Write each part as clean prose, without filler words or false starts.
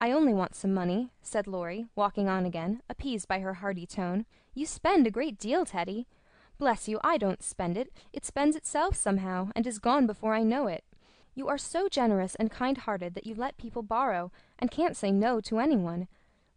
"I only want some money," said Laurie, walking on again, appeased by her hearty tone. "You spend a great deal, Teddy." "Bless you, I don't spend it. It spends itself somehow, and is gone before I know it. You are so generous and kind-hearted that you let people borrow, and can't say no to any one.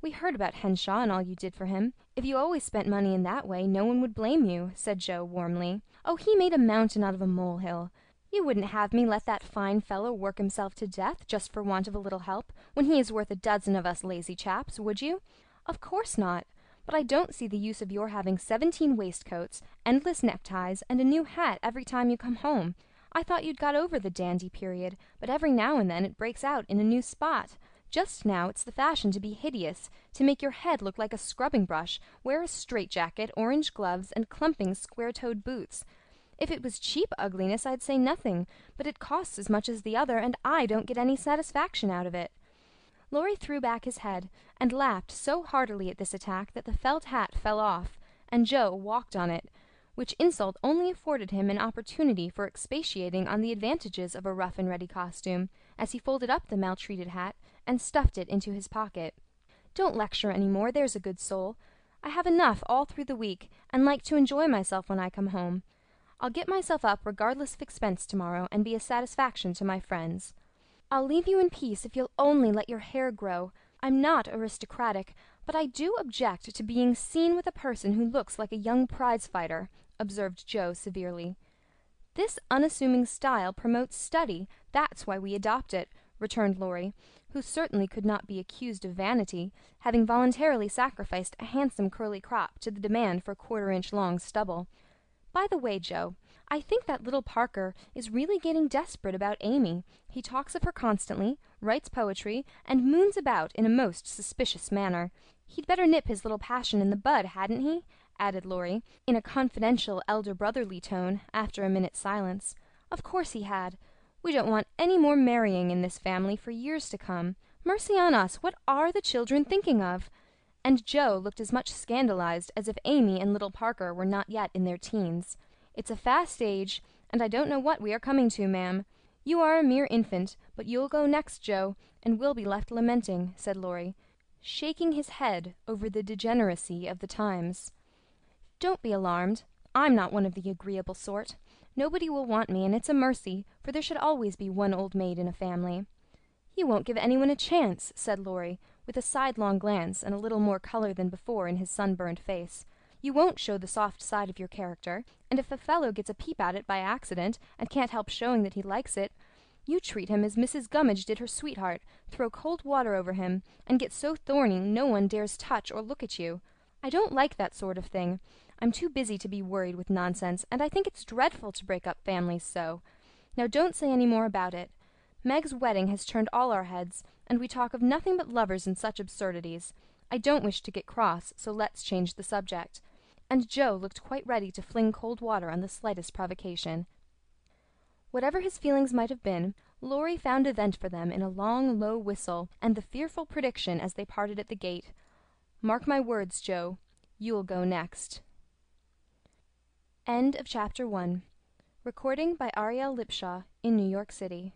We heard about Henshaw and all you did for him. If you always spent money in that way, no one would blame you," said Joe warmly. "Oh, he made a mountain out of a molehill. You wouldn't have me let that fine fellow work himself to death just for want of a little help, when he is worth a dozen of us lazy chaps, would you? Of course not. But I don't see the use of your having 17 waistcoats, endless neckties, and a new hat every time you come home. I thought you'd got over the dandy period, but every now and then it breaks out in a new spot. Just now it's the fashion to be hideous, to make your head look like a scrubbing brush, wear a straitjacket, orange gloves, and clumping square-toed boots. If it was cheap ugliness, I'd say nothing, but it costs as much as the other, and I don't get any satisfaction out of it." Laurie threw back his head, and laughed so heartily at this attack that the felt hat fell off, and Joe walked on it, which insult only afforded him an opportunity for expatiating on the advantages of a rough-and-ready costume, as he folded up the maltreated hat and stuffed it into his pocket. "Don't lecture any more, there's a good soul. I have enough all through the week, and like to enjoy myself when I come home. I'll get myself up regardless of expense tomorrow, and be a satisfaction to my friends." "I'll leave you in peace if you'll only let your hair grow. I'm not aristocratic, but I do object to being seen with a person who looks like a young prize-fighter," observed Joe severely. "This unassuming style promotes study. That's why we adopt it," returned Laurie, who certainly could not be accused of vanity, having voluntarily sacrificed a handsome curly crop to the demand for quarter-inch long stubble. "By the way, Joe, I think that little Parker is really getting desperate about Amy. He talks of her constantly, writes poetry, and moons about in a most suspicious manner. He'd better nip his little passion in the bud, hadn't he?" added Laurie, in a confidential elder-brotherly tone, after a minute's silence. "Of course he had. We don't want any more marrying in this family for years to come. Mercy on us, what are the children thinking of?" And Joe looked as much scandalized as if Amy and little Parker were not yet in their teens. "It's a fast age, and I don't know what we are coming to, ma'am. You are a mere infant, but you'll go next, Joe, and we'll be left lamenting," said Laurie, shaking his head over the degeneracy of the times. "Don't be alarmed. I'm not one of the agreeable sort. Nobody will want me, and it's a mercy, for there should always be one old maid in a family." "You won't give anyone a chance," said Laurie, with a sidelong glance and a little more color than before in his sunburned face. "You won't show the soft side of your character, and if a fellow gets a peep at it by accident, and can't help showing that he likes it, you treat him as Mrs. Gummidge did her sweetheart, throw cold water over him, and get so thorny no one dares touch or look at you. I don't like that sort of thing. I'm too busy to be worried with nonsense, and I think it's dreadful to break up families so. Now don't say any more about it. Meg's wedding has turned all our heads, and we talk of nothing but lovers and such absurdities. I don't wish to get cross, so let's change the subject." And Joe looked quite ready to fling cold water on the slightest provocation. Whatever his feelings might have been, Laurie found a vent for them in a long, low whistle, and the fearful prediction as they parted at the gate, "Mark my words, Joe, you'll go next." End of Chapter 1. Recording by Ariel Lipshaw in New York City.